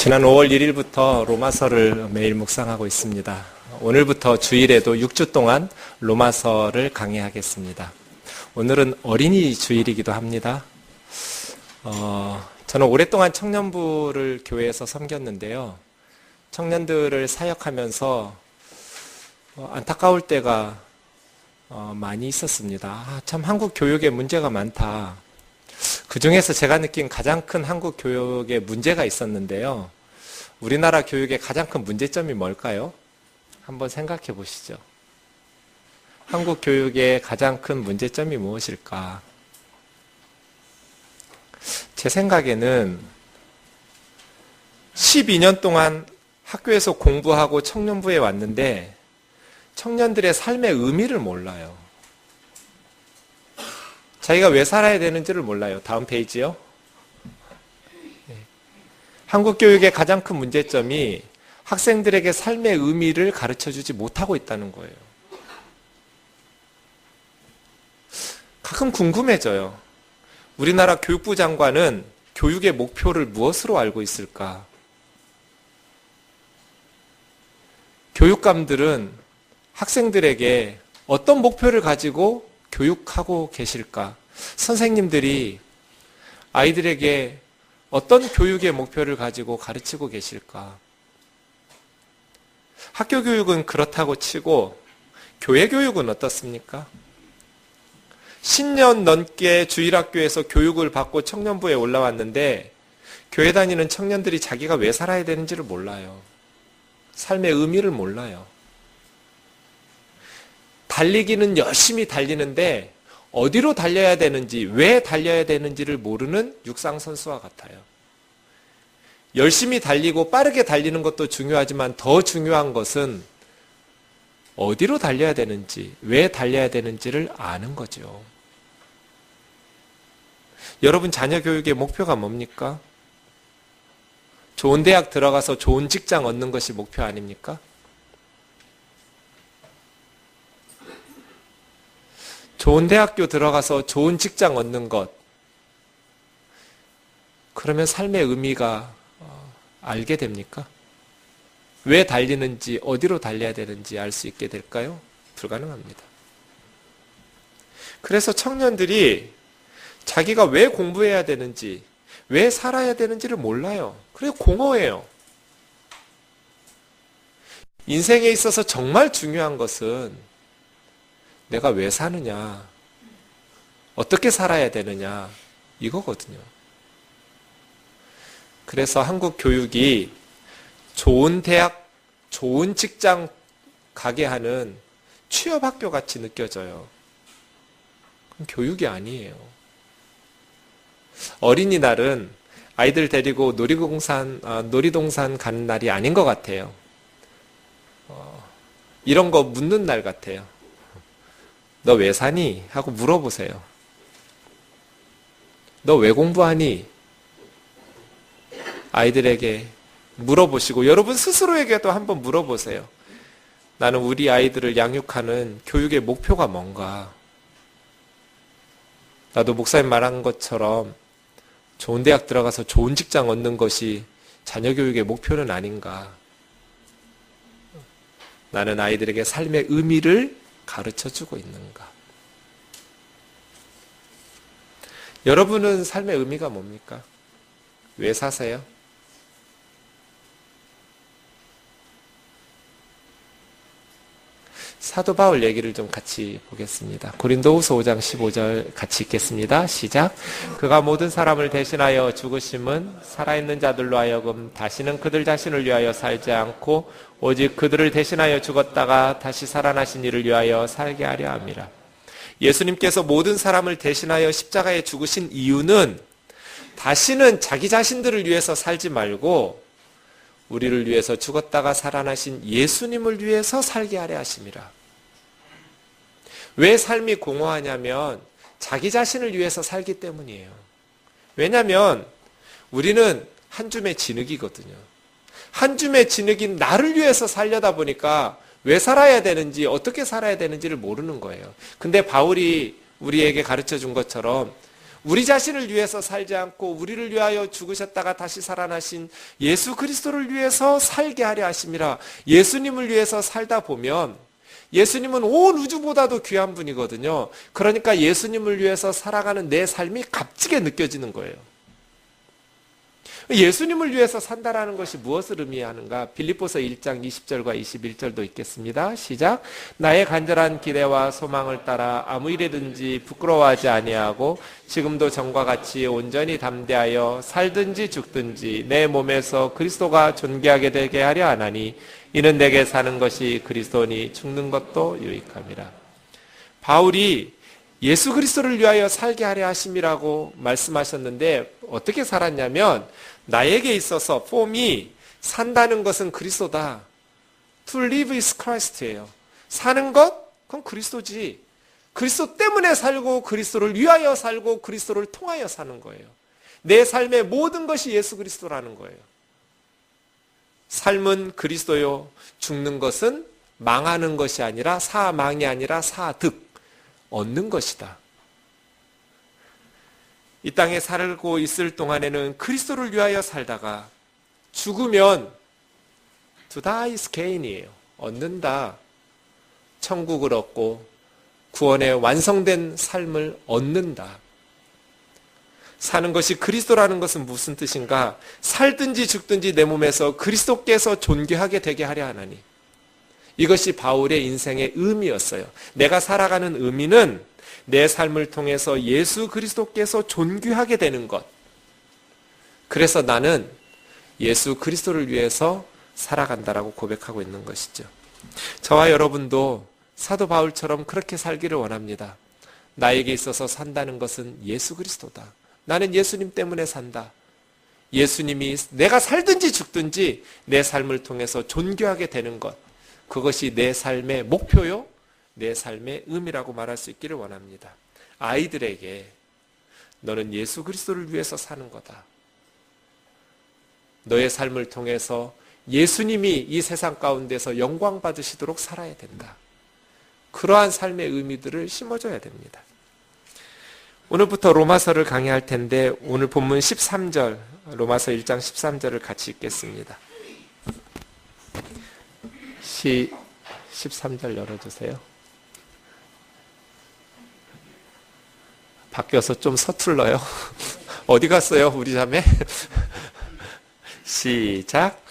지난 5월 1일부터 로마서를 매일 묵상하고 있습니다. 오늘부터 주일에도 6주 동안 로마서를 강의하겠습니다. 오늘은 어린이 주일이기도 합니다. 저는 오랫동안 청년부를 교회에서 섬겼는데요. 청년들을 사역하면서 안타까울 때가 많이 있었습니다. 참 한국 교육에 문제가 많다. 그 중에서 제가 느낀 가장 큰 한국 교육에 문제가 있었는데요. 우리나라 교육의 가장 큰 문제점이 뭘까요? 한번 생각해 보시죠. 한국 교육의 가장 큰 문제점이 무엇일까? 제 생각에는 12년 동안 학교에서 공부하고 청년부에 왔는데 청년들의 삶의 의미를 몰라요. 자기가 왜 살아야 되는지를 몰라요. 다음 페이지요. 한국 교육의 가장 큰 문제점이 학생들에게 삶의 의미를 가르쳐주지 못하고 있다는 거예요. 가끔 궁금해져요. 우리나라 교육부 장관은 교육의 목표를 무엇으로 알고 있을까? 교육감들은 학생들에게 어떤 목표를 가지고 교육하고 계실까? 선생님들이 아이들에게 어떤 교육의 목표를 가지고 가르치고 계실까? 학교 교육은 그렇다고 치고 교회 교육은 어떻습니까? 10년 넘게 주일학교에서 교육을 받고 청년부에 올라왔는데 교회 다니는 청년들이 자기가 왜 살아야 되는지를 몰라요. 삶의 의미를 몰라요. 달리기는 열심히 달리는데 어디로 달려야 되는지, 왜 달려야 되는지를 모르는 육상선수와 같아요. 열심히 달리고 빠르게 달리는 것도 중요하지만 더 중요한 것은 어디로 달려야 되는지, 왜 달려야 되는지를 아는 거죠. 여러분 자녀 교육의 목표가 뭡니까? 좋은 대학 들어가서 좋은 직장 얻는 것이 목표 아닙니까? 좋은 대학교 들어가서 좋은 직장 얻는 것. 그러면 삶의 의미가 알게 됩니까? 왜 달리는지, 어디로 달려야 되는지 알 수 있게 될까요? 불가능합니다. 그래서 청년들이 자기가 왜 공부해야 되는지, 왜 살아야 되는지를 몰라요. 그래서 공허해요. 인생에 있어서 정말 중요한 것은 내가 왜 사느냐, 어떻게 살아야 되느냐, 이거거든요. 그래서 한국 교육이 좋은 대학, 좋은 직장 가게 하는 취업학교 같이 느껴져요. 그럼 교육이 아니에요. 어린이날은 아이들 데리고 놀이동산 가는 날이 아닌 것 같아요. 이런 거 묻는 날 같아요. 너 왜 사니? 하고 물어보세요. 너 왜 공부하니? 아이들에게 물어보시고 여러분 스스로에게도 한번 물어보세요. 나는 우리 아이들을 양육하는 교육의 목표가 뭔가? 나도 목사님 말한 것처럼 좋은 대학 들어가서 좋은 직장 얻는 것이 자녀 교육의 목표는 아닌가? 나는 아이들에게 삶의 의미를 가르쳐주고 있는가? 여러분은 삶의 의미가 뭡니까? 왜 사세요? 사도 바울 얘기를 좀 같이 보겠습니다. 고린도후서 5장 15절 같이 읽겠습니다. 시작. 그가 모든 사람을 대신하여 죽으심은 살아있는 자들로 하여금 다시는 그들 자신을 위하여 살지 않고 오직 그들을 대신하여 죽었다가 다시 살아나신 이를 위하여 살게 하려 함이라. 예수님께서 모든 사람을 대신하여 십자가에 죽으신 이유는 다시는 자기 자신들을 위해서 살지 말고 우리를 위해서 죽었다가 살아나신 예수님을 위해서 살게 하려 하심이라. 왜 삶이 공허하냐면 자기 자신을 위해서 살기 때문이에요. 왜냐하면 우리는 한 줌의 진흙이거든요. 한 줌의 진흙인 나를 위해서 살려다 보니까 왜 살아야 되는지, 어떻게 살아야 되는지를 모르는 거예요. 근데 바울이 우리에게 가르쳐 준 것처럼 우리 자신을 위해서 살지 않고 우리를 위하여 죽으셨다가 다시 살아나신 예수 그리스도를 위해서 살게 하려 하심이라. 예수님을 위해서 살다 보면 예수님은 온 우주보다도 귀한 분이거든요. 그러니까 예수님을 위해서 살아가는 내 삶이 값지게 느껴지는 거예요. 예수님을 위해서 산다라는 것이 무엇을 의미하는가? 빌립보서 1장 20절과 21절도 있겠습니다. 시작. 나의 간절한 기대와 소망을 따라 아무 일에든지 부끄러워하지 아니하고 지금도 전과 같이 온전히 담대하여 살든지 죽든지 내 몸에서 그리스도가 존귀하게 되게 하려 하나니 이는 내게 사는 것이 그리스도니 죽는 것도 유익함이라. 바울이 예수 그리스도를 위하여 살게 하려 하심이라고 말씀하셨는데 어떻게 살았냐면 나에게 있어서 for me 산다는 것은 그리스도다. To live is Christ예요. 사는 것? 그건 그리스도지. 그리스도 때문에 살고 그리스도를 위하여 살고 그리스도를 통하여 사는 거예요. 내 삶의 모든 것이 예수 그리스도라는 거예요. 삶은 그리스도요. 죽는 것은 망하는 것이 아니라 사망이 아니라 사득, 얻는 것이다. 이 땅에 살고 있을 동안에는 그리스도를 위하여 살다가 죽으면 to die is gain이에요. 얻는다. 천국을 얻고 구원의 완성된 삶을 얻는다. 사는 것이 그리스도라는 것은 무슨 뜻인가? 살든지 죽든지 내 몸에서 그리스도께서 존귀하게 되게 하려 하나니. 이것이 바울의 인생의 의미였어요. 내가 살아가는 의미는 내 삶을 통해서 예수 그리스도께서 존귀하게 되는 것. 그래서 나는 예수 그리스도를 위해서 살아간다라고 고백하고 있는 것이죠. 저와 여러분도 사도 바울처럼 그렇게 살기를 원합니다. 나에게 있어서 산다는 것은 예수 그리스도다. 나는 예수님 때문에 산다. 예수님이 내가 살든지 죽든지 내 삶을 통해서 존귀하게 되는 것. 그것이 내 삶의 목표요, 내 삶의 의미라고 말할 수 있기를 원합니다. 아이들에게 너는 예수 그리스도를 위해서 사는 거다. 너의 삶을 통해서 예수님이 이 세상 가운데서 영광 받으시도록 살아야 된다. 그러한 삶의 의미들을 심어줘야 됩니다. 오늘부터 로마서를 강의할 텐데 오늘 본문 13절, 로마서 1장 13절을 같이 읽겠습니다. 13절 열어주세요. 바뀌어서 좀 서툴러요. 어디 갔어요, 우리 자매? 시작.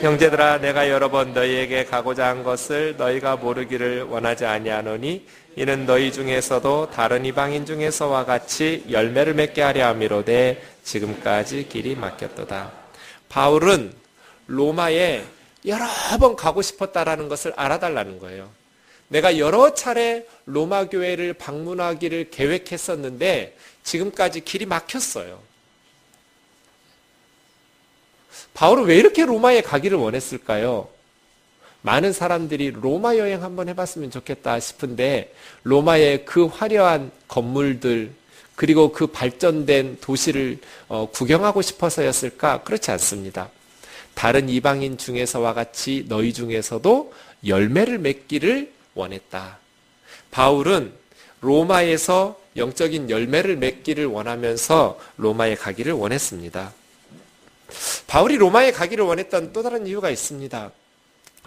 형제들아, 내가 여러 번 너희에게 가고자 한 것을 너희가 모르기를 원하지 아니하노니 이는 너희 중에서도 다른 이방인 중에서와 같이 열매를 맺게 하려 함이로되 지금까지 길이 막혔도다. 바울은 로마에 여러 번 가고 싶었다라는 것을 알아달라는 거예요. 내가 여러 차례 로마 교회를 방문하기를 계획했었는데 지금까지 길이 막혔어요. 바울은 왜 이렇게 로마에 가기를 원했을까요? 많은 사람들이 로마 여행 한번 해봤으면 좋겠다 싶은데 로마의 그 화려한 건물들 그리고 그 발전된 도시를 구경하고 싶어서였을까? 그렇지 않습니다. 다른 이방인 중에서와 같이 너희 중에서도 열매를 맺기를 원했다. 바울은 로마에서 영적인 열매를 맺기를 원하면서 로마에 가기를 원했습니다. 바울이 로마에 가기를 원했던 또 다른 이유가 있습니다.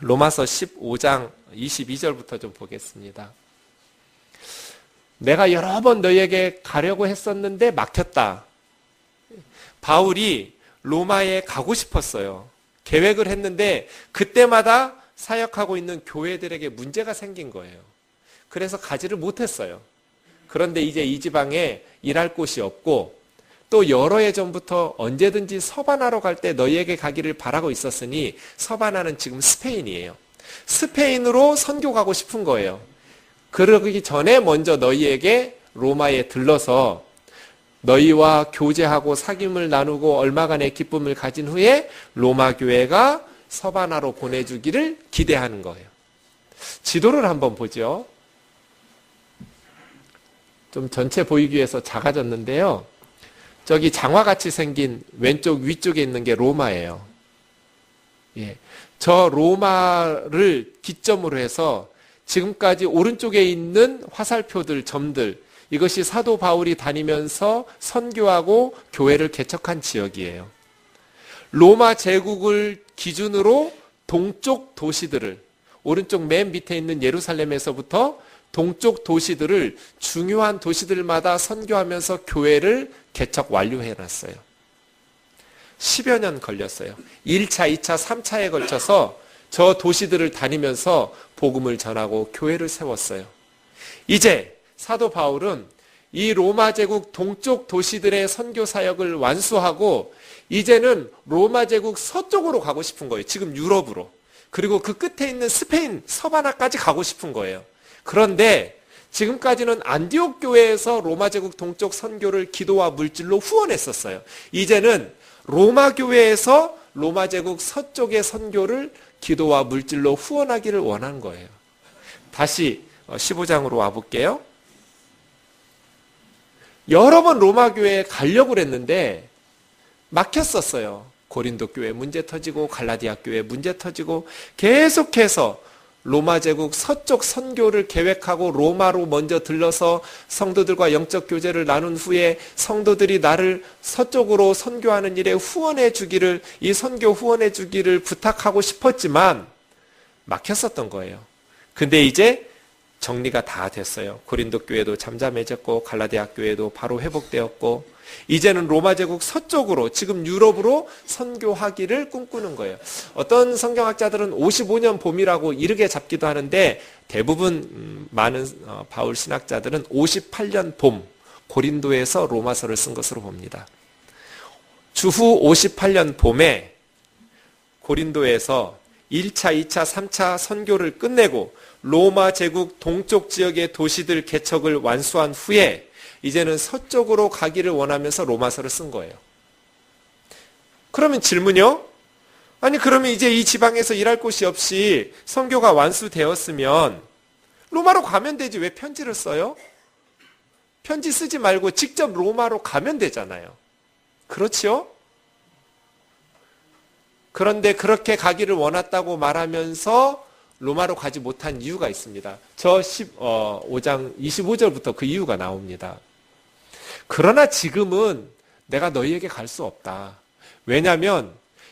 로마서 15장 22절부터 좀 보겠습니다. 내가 여러 번 너희에게 가려고 했었는데 막혔다. 바울이 로마에 가고 싶었어요. 계획을 했는데 그때마다 사역하고 있는 교회들에게 문제가 생긴 거예요. 그래서 가지를 못했어요. 그런데 이제 이 지방에 일할 곳이 없고 또 여러 해 전부터 언제든지 서바나로 갈 때 너희에게 가기를 바라고 있었으니 서바나는 지금 스페인이에요. 스페인으로 선교 가고 싶은 거예요. 그러기 전에 먼저 너희에게 로마에 들러서 너희와 교제하고 사귐을 나누고 얼마간의 기쁨을 가진 후에 로마 교회가 서바나로 보내주기를 기대하는 거예요. 지도를 한번 보죠. 좀 전체 보이기 위해서 작아졌는데요. 저기 장화같이 생긴 왼쪽 위쪽에 있는 게 로마예요. 예. 저 로마를 기점으로 해서 지금까지 오른쪽에 있는 화살표들, 점들, 이것이 사도 바울이 다니면서 선교하고 교회를 개척한 지역이에요. 로마 제국을 기준으로 동쪽 도시들을, 오른쪽 맨 밑에 있는 예루살렘에서부터 동쪽 도시들을 중요한 도시들마다 선교하면서 교회를 개척 완료해놨어요. 10여 년 걸렸어요. 1차, 2차, 3차에 걸쳐서 저 도시들을 다니면서 복음을 전하고 교회를 세웠어요. 이제 사도 바울은 이 로마 제국 동쪽 도시들의 선교 사역을 완수하고 이제는 로마 제국 서쪽으로 가고 싶은 거예요. 지금 유럽으로. 그리고 그 끝에 있는 스페인 서바나까지 가고 싶은 거예요. 그런데 지금까지는 안디옥 교회에서 로마 제국 동쪽 선교를 기도와 물질로 후원했었어요. 이제는 로마 교회에서 로마 제국 서쪽의 선교를 기도와 물질로 후원하기를 원한 거예요. 다시 15장으로 와볼게요. 여러 번 로마 교회에 가려고 했는데 막혔었어요. 고린도 교회 문제 터지고 갈라디아 교회 문제 터지고 계속해서 로마 제국 서쪽 선교를 계획하고 로마로 먼저 들러서 성도들과 영적 교제를 나눈 후에 성도들이 나를 서쪽으로 선교하는 일에 후원해 주기를, 이 선교 후원해 주기를 부탁하고 싶었지만 막혔었던 거예요. 근데 이제 정리가 다 됐어요. 고린도 교회도 잠잠해졌고 갈라디아 교회도 바로 회복되었고 이제는 로마 제국 서쪽으로, 지금 유럽으로 선교하기를 꿈꾸는 거예요. 어떤 성경학자들은 55년 봄이라고 이르게 잡기도 하는데 대부분 많은 바울 신학자들은 58년 봄 고린도에서 로마서를 쓴 것으로 봅니다. 주후 58년 봄에 고린도에서 1차, 2차, 3차 선교를 끝내고 로마 제국 동쪽 지역의 도시들 개척을 완수한 후에 이제는 서쪽으로 가기를 원하면서 로마서를 쓴 거예요. 그러면 질문이요? 아니 그러면 이제 이 지방에서 일할 곳이 없이 선교가 완수되었으면 로마로 가면 되지 왜 편지를 써요? 편지 쓰지 말고 직접 로마로 가면 되잖아요. 그렇지요? 그런데 그렇게 가기를 원했다고 말하면서 로마로 가지 못한 이유가 있습니다. 저 5장 25절부터 그 이유가 나옵니다. 그러나 지금은 내가 너희에게 갈 수 없다. 왜냐하면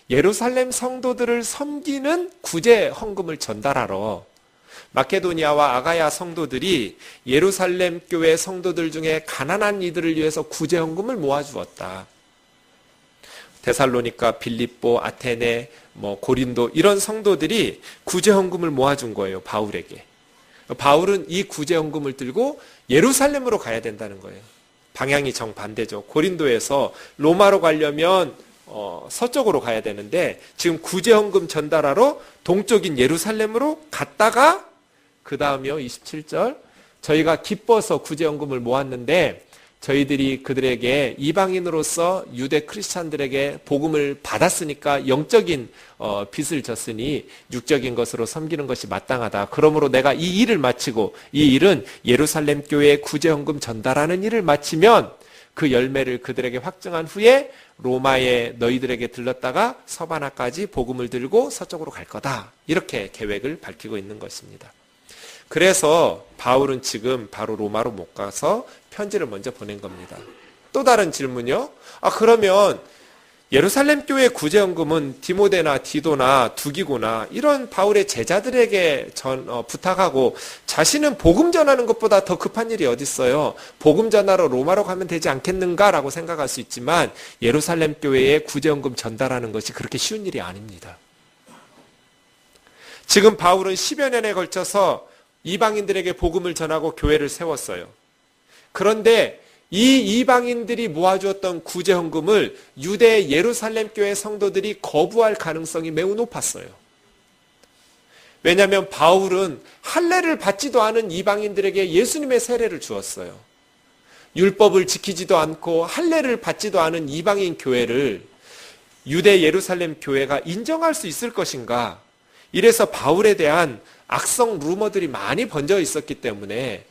예루살렘 성도들을 섬기는 구제 헌금을 전달하러 마케도니아와 아가야 성도들이 예루살렘 교회 성도들 중에 가난한 이들을 위해서 구제 헌금을 모아주었다. 데살로니가, 빌립보, 아테네, 고린도 이런 성도들이 구제헌금을 모아준 거예요. 바울에게. 바울은 이 구제헌금을 들고 예루살렘으로 가야 된다는 거예요. 방향이 정반대죠. 고린도에서 로마로 가려면 서쪽으로 가야 되는데 지금 구제헌금 전달하러 동쪽인 예루살렘으로 갔다가 그 다음이요. 27절 저희가 기뻐서 구제헌금을 모았는데 저희들이 그들에게 이방인으로서 유대 크리스찬들에게 복음을 받았으니까 영적인 빚을 졌으니 육적인 것으로 섬기는 것이 마땅하다. 그러므로 내가 이 일을 마치고 이 일은 예루살렘 교회에 구제헌금 전달하는 일을 마치면 그 열매를 그들에게 확증한 후에 로마에 너희들에게 들렀다가 서바나까지 복음을 들고 서쪽으로 갈 거다. 이렇게 계획을 밝히고 있는 것입니다. 그래서 바울은 지금 바로 로마로 못 가서 편지를 먼저 보낸 겁니다. 또 다른 질문이요. 그러면 예루살렘 교회 구제헌금은 디모데나 디도나 두기고나 이런 바울의 제자들에게 부탁하고 자신은 복음 전하는 것보다 더 급한 일이 어디 있어요? 복음 전하러 로마로 가면 되지 않겠는가라고 생각할 수 있지만 예루살렘 교회에 구제헌금 전달하는 것이 그렇게 쉬운 일이 아닙니다. 지금 바울은 10여 년에 걸쳐서 이방인들에게 복음을 전하고 교회를 세웠어요. 그런데 이 이방인들이 모아주었던 구제헌금을 유대 예루살렘 교회 성도들이 거부할 가능성이 매우 높았어요. 왜냐하면 바울은 할례를 받지도 않은 이방인들에게 예수님의 세례를 주었어요. 율법을 지키지도 않고 할례를 받지도 않은 이방인 교회를 유대 예루살렘 교회가 인정할 수 있을 것인가? 이래서 바울에 대한 악성 루머들이 많이 번져 있었기 때문에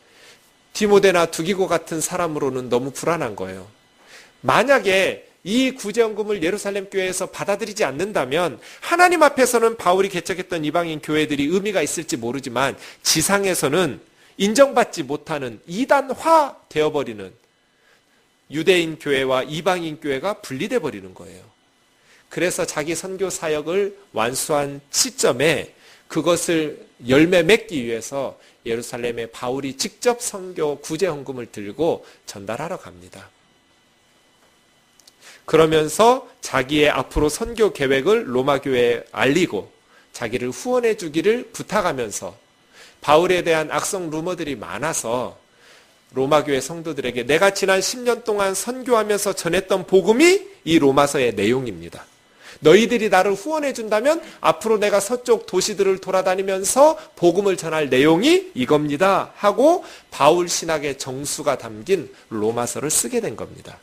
디모데나 두기고 같은 사람으로는 너무 불안한 거예요. 만약에 이 구제헌금을 예루살렘 교회에서 받아들이지 않는다면 하나님 앞에서는 바울이 개척했던 이방인 교회들이 의미가 있을지 모르지만 지상에서는 인정받지 못하는 이단화 되어버리는 유대인 교회와 이방인 교회가 분리돼 버리는 거예요. 그래서 자기 선교 사역을 완수한 시점에 그것을 열매 맺기 위해서 예루살렘에 바울이 직접 선교 구제 헌금을 들고 전달하러 갑니다. 그러면서 자기의 앞으로 선교 계획을 로마 교회에 알리고 자기를 후원해 주기를 부탁하면서 바울에 대한 악성 루머들이 많아서 로마 교회 성도들에게 내가 지난 10년 동안 선교하면서 전했던 복음이 이 로마서의 내용입니다. 너희들이 나를 후원해 준다면 앞으로 내가 서쪽 도시들을 돌아다니면서 복음을 전할 내용이 이겁니다 하고 바울 신학의 정수가 담긴 로마서를 쓰게 된 겁니다.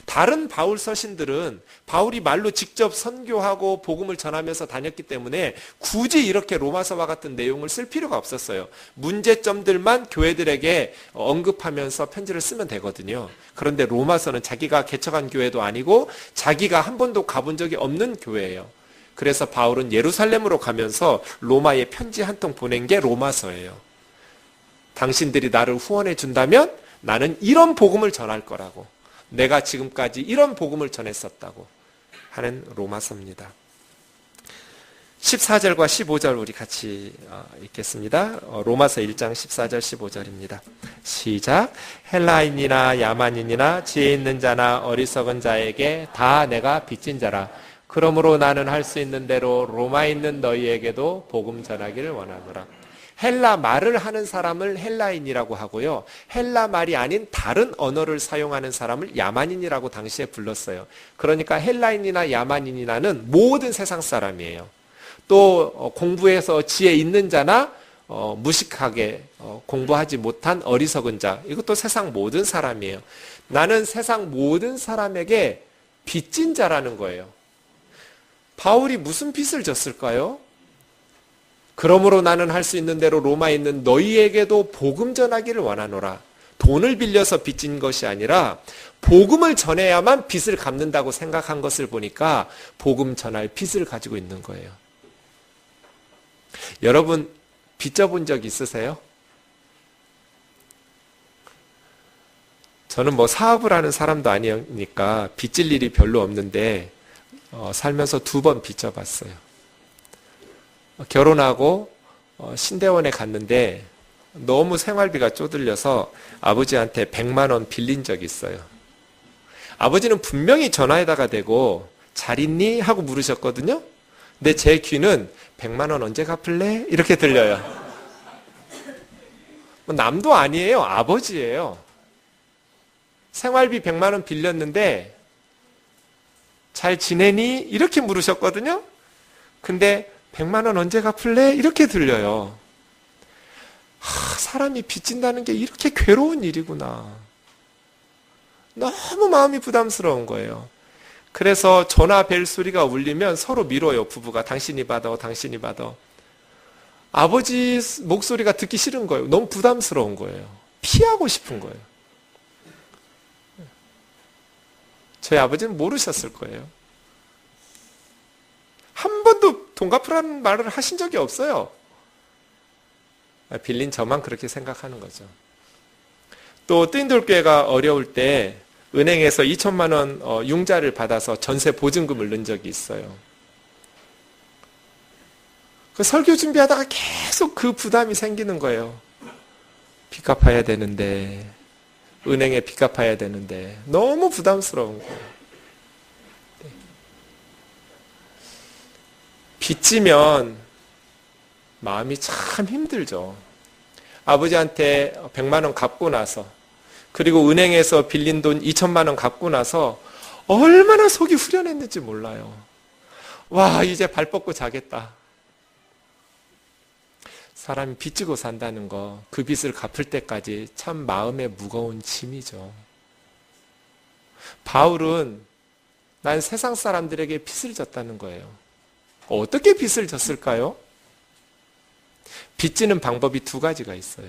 다른 바울 서신들은 바울이 말로 직접 선교하고 복음을 전하면서 다녔기 때문에 굳이 이렇게 로마서와 같은 내용을 쓸 필요가 없었어요. 문제점들만 교회들에게 언급하면서 편지를 쓰면 되거든요. 그런데 로마서는 자기가 개척한 교회도 아니고 자기가 한 번도 가본 적이 없는 교회예요. 그래서 바울은 예루살렘으로 가면서 로마에 편지 한 통 보낸 게 로마서예요. 당신들이 나를 후원해 준다면 나는 이런 복음을 전할 거라고. 내가 지금까지 이런 복음을 전했었다고 하는 로마서입니다. 14절과 15절 우리 같이 읽겠습니다. 로마서 1장 14절 15절입니다. 시작. 헬라인이나 야만인이나 지혜 있는 자나 어리석은 자에게 다 내가 빚진 자라. 그러므로 나는 할 수 있는 대로 로마에 있는 너희에게도 복음 전하기를 원하노라. 헬라 말을 하는 사람을 헬라인이라고 하고요. 헬라 말이 아닌 다른 언어를 사용하는 사람을 야만인이라고 당시에 불렀어요. 그러니까 헬라인이나 야만인이나는 모든 세상 사람이에요. 또 공부해서 지혜 있는 자나 무식하게 공부하지 못한 어리석은 자, 이것도 세상 모든 사람이에요. 나는 세상 모든 사람에게 빚진 자라는 거예요. 바울이 무슨 빚을 졌을까요? 그러므로 나는 할 수 있는 대로 로마에 있는 너희에게도 복음 전하기를 원하노라. 돈을 빌려서 빚진 것이 아니라 복음을 전해야만 빚을 갚는다고 생각한 것을 보니까 복음 전할 빚을 가지고 있는 거예요. 여러분 빚져본 적 있으세요? 저는 뭐 사업을 하는 사람도 아니니까 빚질 일이 별로 없는데 살면서 2번 빚져봤어요. 결혼하고 신대원에 갔는데 너무 생활비가 쪼들려서 아버지한테 100만 원 빌린 적이 있어요. 아버지는 분명히 전화에다가 대고 잘 있니? 하고 물으셨거든요. 근데 제 귀는 100만 원 언제 갚을래? 이렇게 들려요. 남도 아니에요. 아버지예요. 생활비 100만 원 빌렸는데 잘 지내니? 이렇게 물으셨거든요. 근데 100만 원 언제 갚을래? 이렇게 들려요. 사람이 빚진다는 게 이렇게 괴로운 일이구나. 너무 마음이 부담스러운 거예요. 그래서 전화 벨 소리가 울리면 서로 미뤄요. 부부가 당신이 받아, 당신이 받아. 아버지 목소리가 듣기 싫은 거예요. 너무 부담스러운 거예요. 피하고 싶은 거예요. 저희 아버지는 모르셨을 거예요. 한 번도 돈 갚으라는 말을 하신 적이 없어요. 빌린 저만 그렇게 생각하는 거죠. 또 뜨인돌교회가 어려울 때 은행에서 2천만 원 융자를 받아서 전세 보증금을 넣은 적이 있어요. 그 설교 준비하다가 계속 그 부담이 생기는 거예요. 빚 갚아야 되는데, 은행에 빚 갚아야 되는데 너무 부담스러운 거예요. 빚지면 마음이 참 힘들죠. 아버지한테 100만 원 갚고 나서, 그리고 은행에서 빌린 돈 2천만 원 갚고 나서 얼마나 속이 후련했는지 몰라요. 와, 이제 발 뻗고 자겠다. 사람이 빚지고 산다는 거, 그 빚을 갚을 때까지 참 마음에 무거운 짐이죠. 바울은 난 세상 사람들에게 빚을 졌다는 거예요. 어떻게 빚을 졌을까요? 빚지는 방법이 2가지가 있어요.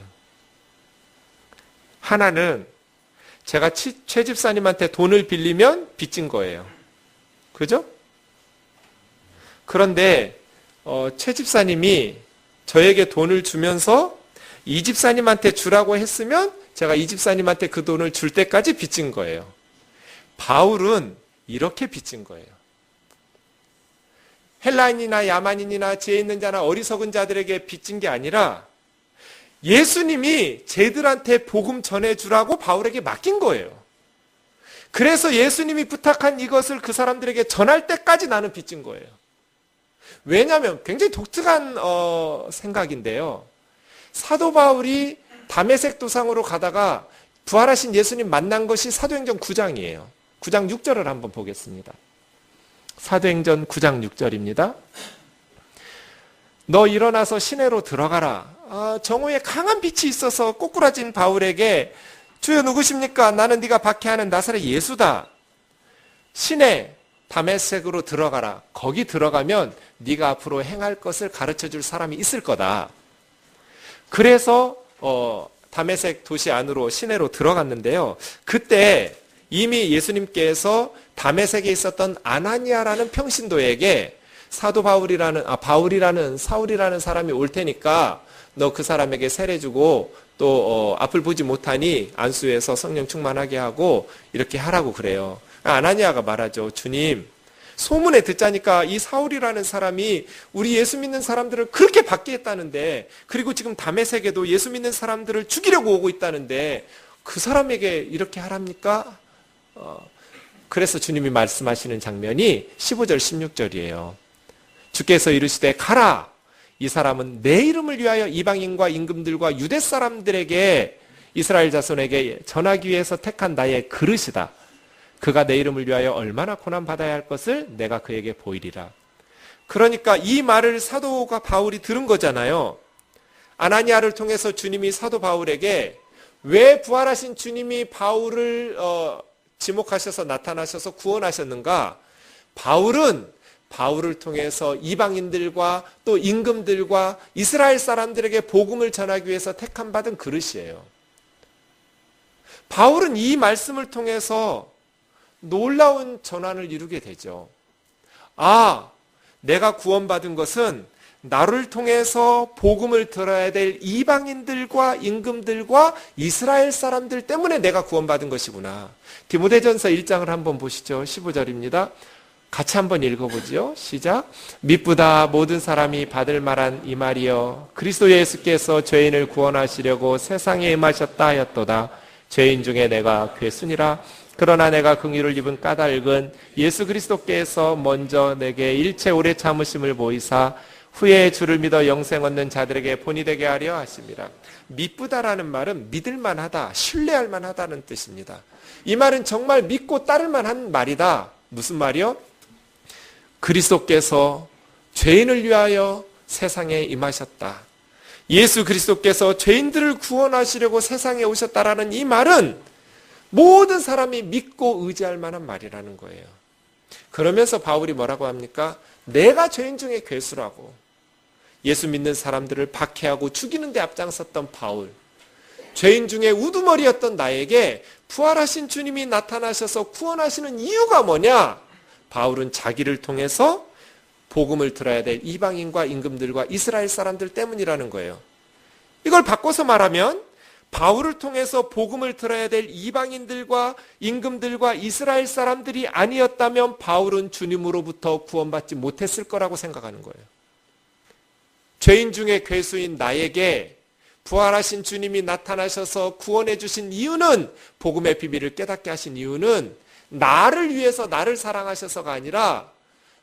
하나는 제가 최 집사님한테 돈을 빌리면 빚진 거예요. 그죠? 그런데 최 집사님이 저에게 돈을 주면서 이 집사님한테 주라고 했으면 제가 이 집사님한테 그 돈을 줄 때까지 빚진 거예요. 바울은 이렇게 빚진 거예요. 헬라인이나 야만인이나 지혜 있는 자나 어리석은 자들에게 빚진 게 아니라 예수님이 쟤들한테 복음 전해주라고 바울에게 맡긴 거예요. 그래서 예수님이 부탁한 이것을 그 사람들에게 전할 때까지 나는 빚진 거예요. 왜냐하면 굉장히 독특한 생각인데요. 사도 바울이 다메섹 도상으로 가다가 부활하신 예수님 만난 것이 사도행전 9장이에요. 9장 6절을 한번 보겠습니다. 사도행전 9장 6절입니다. 너 일어나서 시내로 들어가라. 정오에 강한 빛이 있어서 꼬꾸라진 바울에게 주여 누구십니까? 나는 네가 박해하는 나사렛 예수다. 시내 다메섹으로 들어가라. 거기 들어가면 네가 앞으로 행할 것을 가르쳐줄 사람이 있을 거다. 그래서 다메섹 도시 안으로 시내로 들어갔는데요. 그때 이미 예수님께서 다메섹에 있었던 아나니아라는 평신도에게 사도 바울이라는 사울이라는 사람이 올 테니까 너 그 사람에게 세례 주고 또 앞을 보지 못하니 안수해서 성령 충만하게 하고 이렇게 하라고 그래요. 아나니아가 말하죠. 주님, 소문에 듣자니까 이 사울이라는 사람이 우리 예수 믿는 사람들을 그렇게 받게 했다는데, 그리고 지금 다메섹에도 예수 믿는 사람들을 죽이려고 오고 있다는데 그 사람에게 이렇게 하랍니까? 그래서 주님이 말씀하시는 장면이 15절 16절이에요. 주께서 이르시되 가라. 이 사람은 내 이름을 위하여 이방인과 임금들과 유대 사람들에게 이스라엘 자손에게 전하기 위해서 택한 나의 그릇이다. 그가 내 이름을 위하여 얼마나 고난받아야 할 것을 내가 그에게 보이리라. 그러니까 이 말을 사도가 바울이 들은 거잖아요. 아나니아를 통해서 주님이 사도 바울에게 왜 부활하신 주님이 바울을 지목하셔서 나타나셔서 구원하셨는가? 바울을 통해서 이방인들과 또 임금들과 이스라엘 사람들에게 복음을 전하기 위해서 택함 받은 그릇이에요. 바울은 이 말씀을 통해서 놀라운 전환을 이루게 되죠. 내가 구원받은 것은 나를 통해서 복음을 들어야 될 이방인들과 임금들과 이스라엘 사람들 때문에 내가 구원받은 것이구나. 디모데전서 1장을 한번 보시죠. 15절입니다. 같이 한번 읽어보죠. 시작. 미쁘다 모든 사람이 받을 만한 이 말이여 그리스도 예수께서 죄인을 구원하시려고 세상에 임하셨다 하였도다. 죄인 중에 내가 괴순이라. 그러나 내가 긍휼을 입은 까닭은 예수 그리스도께서 먼저 내게 일체 오래 참으심을 보이사 후에 주를 믿어 영생 얻는 자들에게 본이 되게 하려 하심이라. 미쁘다라는 말은 믿을만하다, 신뢰할만하다는 뜻입니다. 이 말은 정말 믿고 따를만한 말이다. 무슨 말이요? 그리스도께서 죄인을 위하여 세상에 임하셨다. 예수 그리스도께서 죄인들을 구원하시려고 세상에 오셨다라는 이 말은 모든 사람이 믿고 의지할 만한 말이라는 거예요. 그러면서 바울이 뭐라고 합니까? 내가 죄인 중에 괴수라고. 예수 믿는 사람들을 박해하고 죽이는 데 앞장섰던 바울. 죄인 중에 우두머리였던 나에게 부활하신 주님이 나타나셔서 구원하시는 이유가 뭐냐? 바울은 자기를 통해서 복음을 들어야 될 이방인과 임금들과 이스라엘 사람들 때문이라는 거예요. 이걸 바꿔서 말하면 바울을 통해서 복음을 들어야 될 이방인들과 임금들과 이스라엘 사람들이 아니었다면 바울은 주님으로부터 구원받지 못했을 거라고 생각하는 거예요. 죄인 중에 괴수인 나에게 부활하신 주님이 나타나셔서 구원해 주신 이유는, 복음의 비밀을 깨닫게 하신 이유는 나를 위해서, 나를 사랑하셔서가 아니라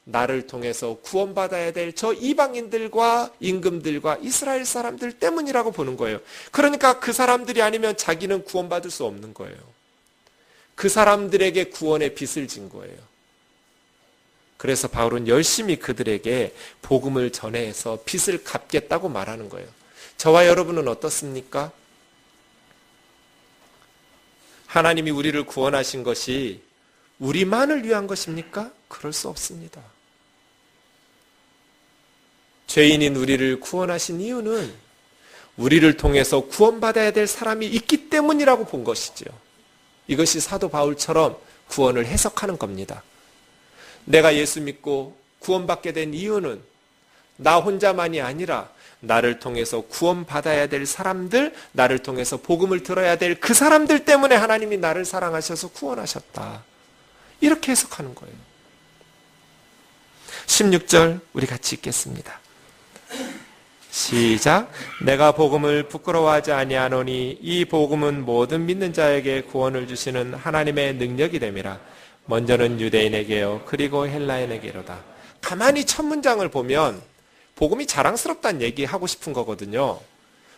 나를 통해서 구원받아야 될 저 이방인들과 임금들과 이스라엘 사람들 때문이라고 보는 거예요. 그러니까 그 사람들이 아니면 자기는 구원받을 수 없는 거예요. 그 사람들에게 구원의 빚을 진 거예요. 그래서 바울은 열심히 그들에게 복음을 전해서 빚을 갚겠다고 말하는 거예요. 저와 여러분은 어떻습니까? 하나님이 우리를 구원하신 것이 우리만을 위한 것입니까? 그럴 수 없습니다. 죄인인 우리를 구원하신 이유는 우리를 통해서 구원받아야 될 사람이 있기 때문이라고 본 것이죠. 이것이 사도 바울처럼 구원을 해석하는 겁니다. 내가 예수 믿고 구원받게 된 이유는 나 혼자만이 아니라 나를 통해서 구원받아야 될 사람들, 나를 통해서 복음을 들어야 될 그 사람들 때문에 하나님이 나를 사랑하셔서 구원하셨다. 이렇게 해석하는 거예요. 16절 우리 같이 읽겠습니다. 시작. 내가 복음을 부끄러워하지 아니하노니 이 복음은 모든 믿는 자에게 구원을 주시는 하나님의 능력이 됨이라. 먼저는 유대인에게요 그리고 헬라인에게로다. 가만히 첫 문장을 보면 복음이 자랑스럽다는 얘기하고 싶은 거거든요.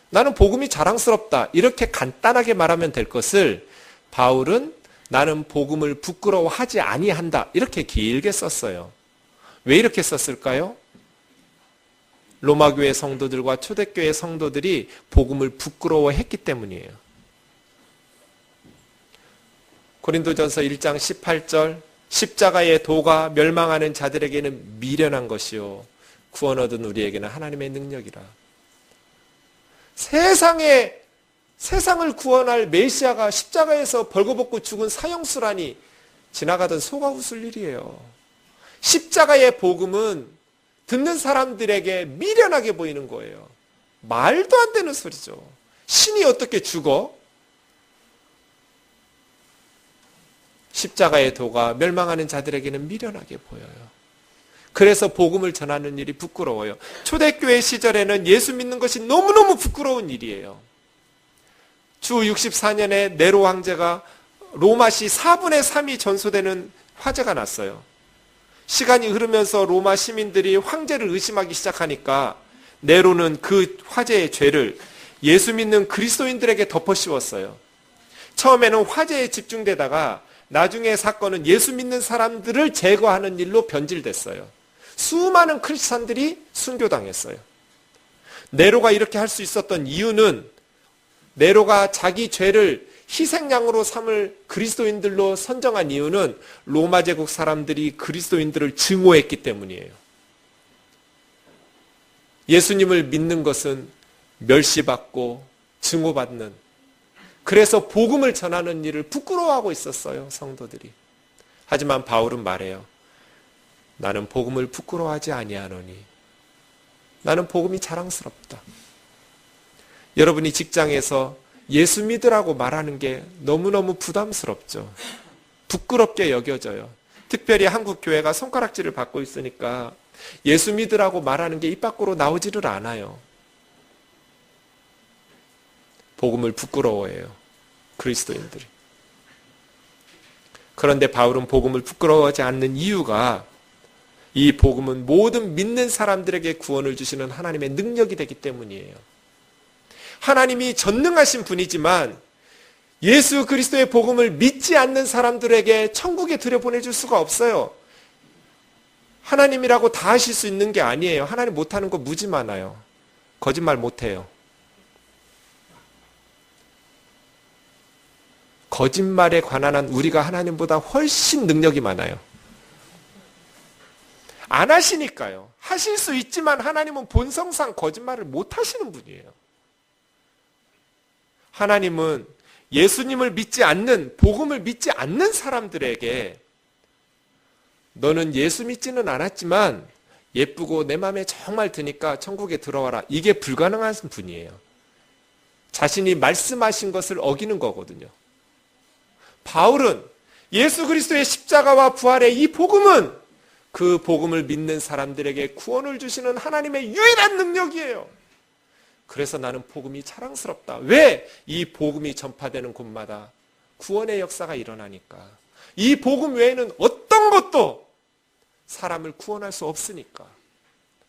나는 복음이 자랑스럽다 이렇게 간단하게 말하면 될 것을 바울은 나는 복음을 부끄러워하지 아니한다 이렇게 길게 썼어요. 왜 이렇게 썼을까요? 로마교회 성도들과 초대교회 성도들이 복음을 부끄러워했기 때문이에요. 고린도전서 1장 18절 십자가의 도가 멸망하는 자들에게는 미련한 것이요 구원 얻은 우리에게는 하나님의 능력이라. 세상을 구원할 메시아가 십자가에서 벌거벗고 죽은 사형수라니 지나가던 소가 웃을 일이에요. 십자가의 복음은 듣는 사람들에게 미련하게 보이는 거예요. 말도 안 되는 소리죠. 신이 어떻게 죽어? 십자가의 도가 멸망하는 자들에게는 미련하게 보여요. 그래서 복음을 전하는 일이 부끄러워요. 초대교회 시절에는 예수 믿는 것이 너무너무 부끄러운 일이에요. 주 64년에 네로 황제가 로마시 4분의 3이 전소되는 화재가 났어요. 시간이 흐르면서 로마 시민들이 황제를 의심하기 시작하니까 네로는 그 화재의 죄를 예수 믿는 그리스도인들에게 덮어씌웠어요. 처음에는 화재에 집중되다가 나중에 사건은 예수 믿는 사람들을 제거하는 일로 변질됐어요. 수많은 크리스찬들이 순교당했어요. 네로가 이렇게 할 수 있었던 이유는 네로가 자기 죄를 희생양으로 삼을 그리스도인들로 선정한 이유는 로마 제국 사람들이 그리스도인들을 증오했기 때문이에요. 예수님을 믿는 것은 멸시받고 증오받는, 그래서 복음을 전하는 일을 부끄러워하고 있었어요, 성도들이. 하지만 바울은 말해요. 나는 복음을 부끄러워하지 아니하노니 나는 복음이 자랑스럽다. 여러분이 직장에서 예수 믿으라고 말하는 게 너무너무 부담스럽죠. 부끄럽게 여겨져요. 특별히 한국 교회가 손가락질을 받고 있으니까 예수 믿으라고 말하는 게 입 밖으로 나오지를 않아요. 복음을 부끄러워해요, 그리스도인들이. 그런데 바울은 복음을 부끄러워하지 않는 이유가 이 복음은 모든 믿는 사람들에게 구원을 주시는 하나님의 능력이 되기 때문이에요. 하나님이 전능하신 분이지만 예수 그리스도의 복음을 믿지 않는 사람들에게 천국에 들여보내줄 수가 없어요. 하나님이라고 다 하실 수 있는 게 아니에요. 하나님 못하는 거 무지 많아요. 거짓말 못해요. 거짓말에 관한 한 우리가 하나님보다 훨씬 능력이 많아요. 안 하시니까요. 하실 수 있지만 하나님은 본성상 거짓말을 못 하시는 분이에요. 하나님은 예수님을 믿지 않는, 복음을 믿지 않는 사람들에게 너는 예수 믿지는 않았지만 예쁘고 내 마음에 정말 드니까 천국에 들어와라. 이게 불가능한 분이에요. 자신이 말씀하신 것을 어기는 거거든요. 바울은 예수 그리스도의 십자가와 부활의 이 복음은 그 복음을 믿는 사람들에게 구원을 주시는 하나님의 유일한 능력이에요. 그래서 나는 복음이 자랑스럽다. 왜? 이 복음이 전파되는 곳마다 구원의 역사가 일어나니까. 이 복음 외에는 어떤 것도 사람을 구원할 수 없으니까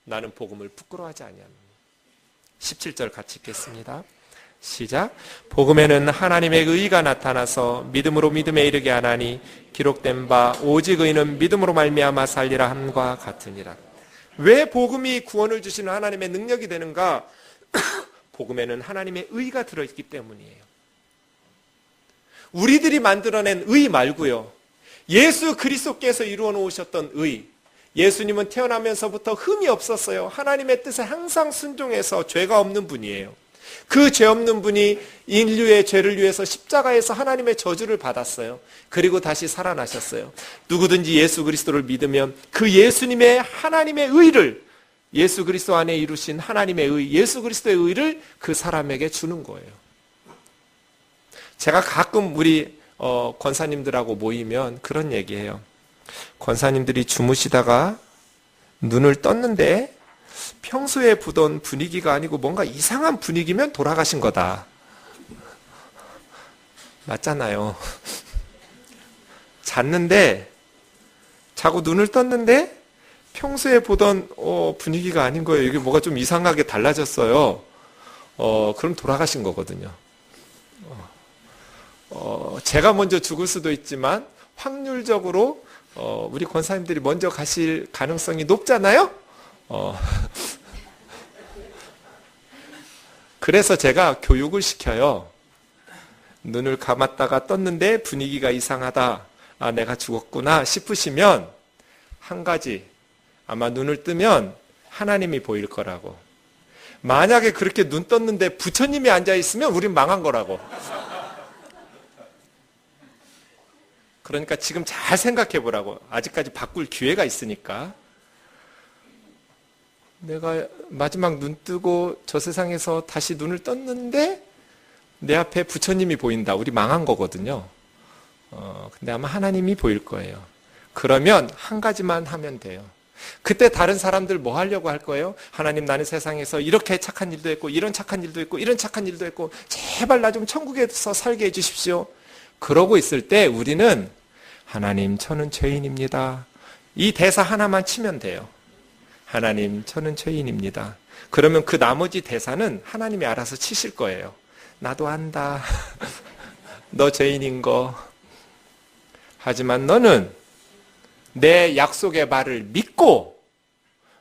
나는 복음을 부끄러워하지 아니하노니. 17절 같이 읽겠습니다. 시작. 복음에는 하나님의 의가 나타나서 믿음으로 믿음에 이르게 하나니 기록된 바 오직 의는 믿음으로 말미암아 살리라 함과 같으니라. 왜 복음이 구원을 주시는 하나님의 능력이 되는가? 복음에는 하나님의 의가 들어있기 때문이에요. 우리들이 만들어낸 의 말고요, 예수 그리스도께서 이루어 놓으셨던 의. 예수님은 태어나면서부터 흠이 없었어요. 하나님의 뜻에 항상 순종해서 죄가 없는 분이에요. 그 죄 없는 분이 인류의 죄를 위해서 십자가에서 하나님의 저주를 받았어요. 그리고 다시 살아나셨어요. 누구든지 예수 그리스도를 믿으면 그 예수님의 하나님의 의를 예수 그리스도 안에 이루신 하나님의 의, 예수 그리스도의 의를 그 사람에게 주는 거예요. 제가 가끔 우리 권사님들하고 모이면 그런 얘기해요. 권사님들이 주무시다가 눈을 떴는데 평소에 보던 분위기가 아니고 뭔가 이상한 분위기면 돌아가신 거다. 맞잖아요. 자고 눈을 떴는데 평소에 보던 분위기가 아닌 거예요. 이게 뭐가 좀 이상하게 달라졌어요. 그럼 돌아가신 거거든요. 제가 먼저 죽을 수도 있지만 확률적으로 우리 권사님들이 먼저 가실 가능성이 높잖아요. 그래서 제가 교육을 시켜요. 눈을 감았다가 떴는데 분위기가 이상하다. 아, 내가 죽었구나 싶으시면 한 가지, 아마 눈을 뜨면 하나님이 보일 거라고. 만약에 그렇게 눈 떴는데 부처님이 앉아있으면 우린 망한 거라고. 그러니까 지금 잘 생각해 보라고. 아직까지 바꿀 기회가 있으니까. 내가 마지막 눈 뜨고 저 세상에서 다시 눈을 떴는데 내 앞에 부처님이 보인다. 우리 망한 거거든요. 근데 아마 하나님이 보일 거예요. 그러면 한 가지만 하면 돼요. 그때 다른 사람들 뭐 하려고 할 거예요? 하나님, 나는 세상에서 이렇게 착한 일도 했고 이런 착한 일도 했고 이런 착한 일도 했고 제발 나 좀 천국에서 살게 해주십시오. 그러고 있을 때 우리는 하나님, 저는 죄인입니다. 이 대사 하나만 치면 돼요. 하나님, 저는 죄인입니다. 그러면 그 나머지 대사는 하나님이 알아서 치실 거예요. 나도 안다. 너 죄인인 거. 하지만 너는 내 약속의 말을 믿고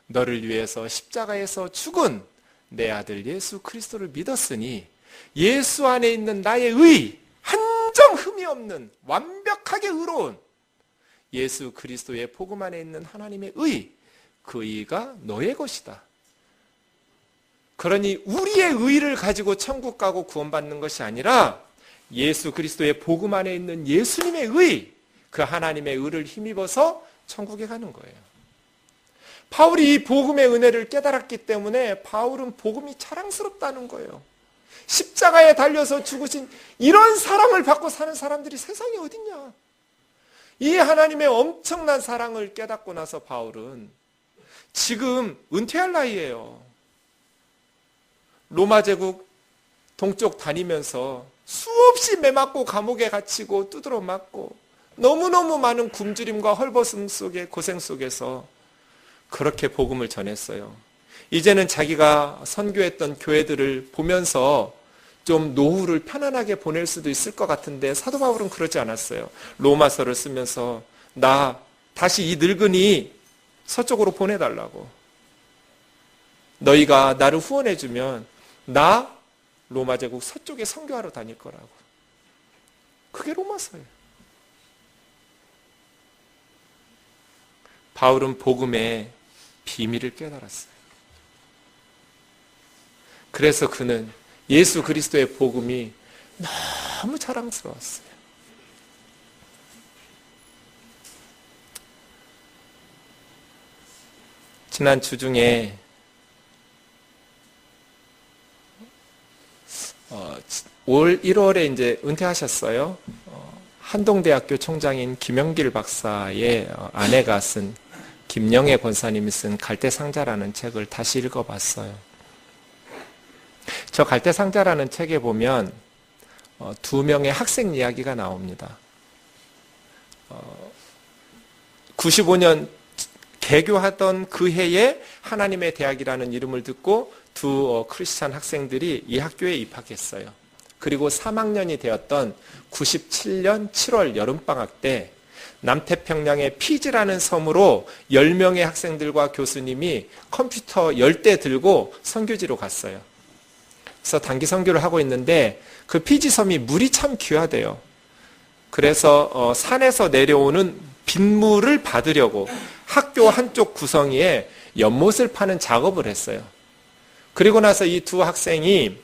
너를 위해서 십자가에서 죽은 내 아들 예수 그리스도를 믿었으니 예수 안에 있는 나의 의, 한 점 흠이 없는 완벽하게 의로운 예수 그리스도의 복음 안에 있는 하나님의 의, 그 의가 너의 것이다. 그러니 우리의 의를 가지고 천국 가고 구원받는 것이 아니라 예수 그리스도의 복음 안에 있는 예수님의 의, 그 하나님의 의를 힘입어서 천국에 가는 거예요. 바울이 이 복음의 은혜를 깨달았기 때문에 바울은 복음이 자랑스럽다는 거예요. 십자가에 달려서 죽으신 이런 사랑을 받고 사는 사람들이 세상에 어딨냐. 이 하나님의 엄청난 사랑을 깨닫고 나서 바울은 지금 은퇴할 나이예요. 로마 제국 동쪽 다니면서 수없이 매맞고 감옥에 갇히고 두드러 맞고 너무너무 많은 굶주림과 헐벗음 속에 고생 속에서 그렇게 복음을 전했어요. 이제는 자기가 선교했던 교회들을 보면서 좀 노후를 편안하게 보낼 수도 있을 것 같은데 사도 바울은 그러지 않았어요. 로마서를 쓰면서 나 다시 이 늙은이 서쪽으로 보내달라고. 너희가 나를 후원해주면 나 로마 제국 서쪽에 선교하러 다닐 거라고. 그게 로마서예요. 바울은 복음의 비밀을 깨달았어요. 그래서 그는 예수 그리스도의 복음이 너무 자랑스러웠어요. 지난 주 중에 올 1월에 이제 은퇴하셨어요. 한동대학교 총장인 김영길 박사의 아내가 쓴, 김영애 권사님이 쓴 갈대상자라는 책을 다시 읽어봤어요. 저 갈대상자라는 책에 보면 두 명의 학생 이야기가 나옵니다. 95년 개교하던 그 해에 하나님의 대학이라는 이름을 듣고 두 크리스찬 학생들이 이 학교에 입학했어요. 그리고 3학년이 되었던 97년 7월 여름방학 때 남태평양의 피지라는 섬으로 10명의 학생들과 교수님이 컴퓨터 10대 들고 선교지로 갔어요. 그래서 단기 선교를 하고 있는데 그 피지 섬이 물이 참 귀하대요. 그래서 산에서 내려오는 빗물을 받으려고 학교 한쪽 구성이에 연못을 파는 작업을 했어요. 그리고 나서 이 두 학생이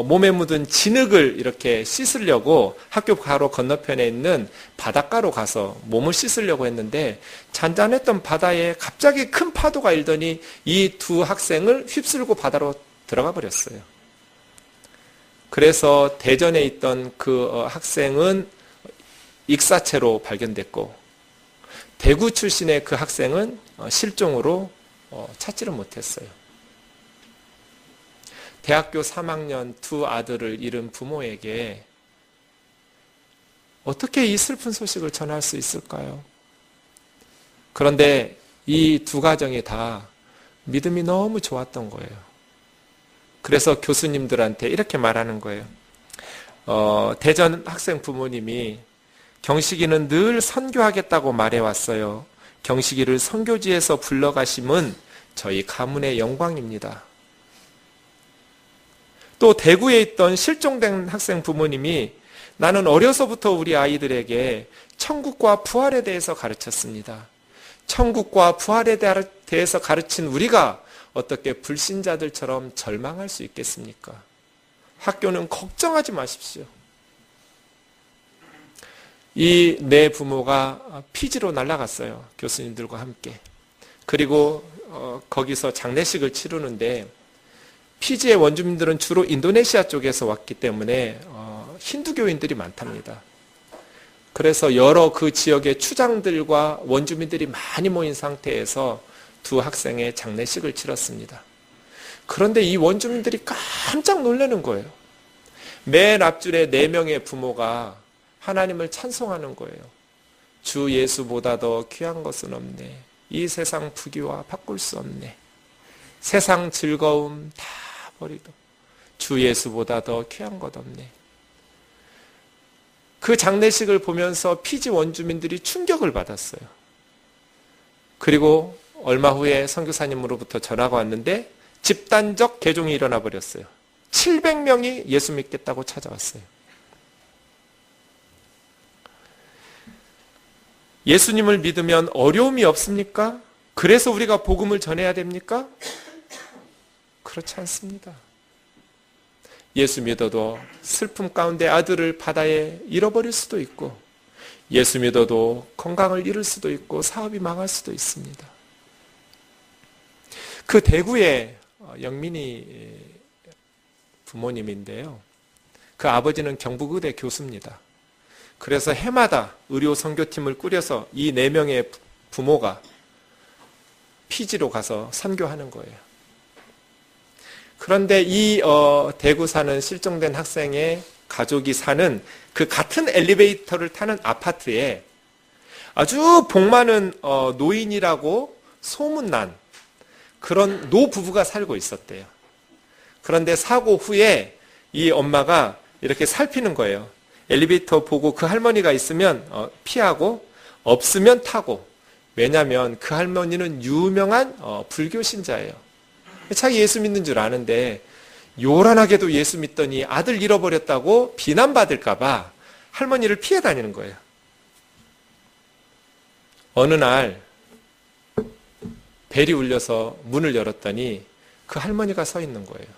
몸에 묻은 진흙을 이렇게 씻으려고 학교 바로 건너편에 있는 바닷가로 가서 몸을 씻으려고 했는데 잔잔했던 바다에 갑자기 큰 파도가 일더니 이 두 학생을 휩쓸고 바다로 들어가 버렸어요. 그래서 대전에 있던 그 학생은 익사체로 발견됐고 대구 출신의 그 학생은 실종으로 찾지를 못했어요. 대학교 3학년 두 아들을 잃은 부모에게 어떻게 이 슬픈 소식을 전할 수 있을까요? 그런데 이 두 가정이 다 믿음이 너무 좋았던 거예요. 그래서 교수님들한테 이렇게 말하는 거예요. 대전 학생 부모님이 경식이는 늘 선교하겠다고 말해왔어요. 경식이를 선교지에서 불러가심은 저희 가문의 영광입니다. 또 대구에 있던 실종된 학생 부모님이 나는 어려서부터 우리 아이들에게 천국과 부활에 대해서 가르쳤습니다. 천국과 부활에 대해서 가르친 우리가 어떻게 불신자들처럼 절망할 수 있겠습니까? 학교는 걱정하지 마십시오. 이 네 부모가 피지로 날아갔어요. 교수님들과 함께. 그리고 거기서 장례식을 치르는데 피지의 원주민들은 주로 인도네시아 쪽에서 왔기 때문에 힌두교인들이 많답니다. 그래서 여러 그 지역의 추장들과 원주민들이 많이 모인 상태에서 두 학생의 장례식을 치렀습니다. 그런데 이 원주민들이 깜짝 놀라는 거예요. 맨 앞줄에 4명의 부모가 하나님을 찬송하는 거예요. 주 예수보다 더 귀한 것은 없네. 이 세상 부귀와 바꿀 수 없네. 세상 즐거움 다 버리도 주 예수보다 더 귀한 것 없네. 그 장례식을 보면서 피지 원주민들이 충격을 받았어요. 그리고 얼마 후에 선교사님으로부터 전화가 왔는데 집단적 개종이 일어나 버렸어요. 700명이 예수 믿겠다고 찾아왔어요. 예수님을 믿으면 어려움이 없습니까? 그래서 우리가 복음을 전해야 됩니까? 그렇지 않습니다. 예수 믿어도 슬픔 가운데 아들을 바다에 잃어버릴 수도 있고 예수 믿어도 건강을 잃을 수도 있고 사업이 망할 수도 있습니다. 그 대구의 영민이 부모님인데요. 그 아버지는 경북의대 교수입니다. 그래서 해마다 의료 선교팀을 꾸려서 이 4명의 부모가 피지로 가서 선교하는 거예요. 그런데 이 대구 사는 실종된 학생의 가족이 사는 그 같은 엘리베이터를 타는 아파트에 아주 복 많은 노인이라고 소문난 그런 노부부가 살고 있었대요. 그런데 사고 후에 이 엄마가 이렇게 살피는 거예요. 엘리베이터 보고 그 할머니가 있으면 피하고 없으면 타고. 왜냐하면 그 할머니는 유명한 불교 신자예요. 자기 예수 믿는 줄 아는데 요란하게도 예수 믿더니 아들 잃어버렸다고 비난받을까 봐 할머니를 피해 다니는 거예요. 어느 날 벨이 울려서 문을 열었더니 그 할머니가 서 있는 거예요.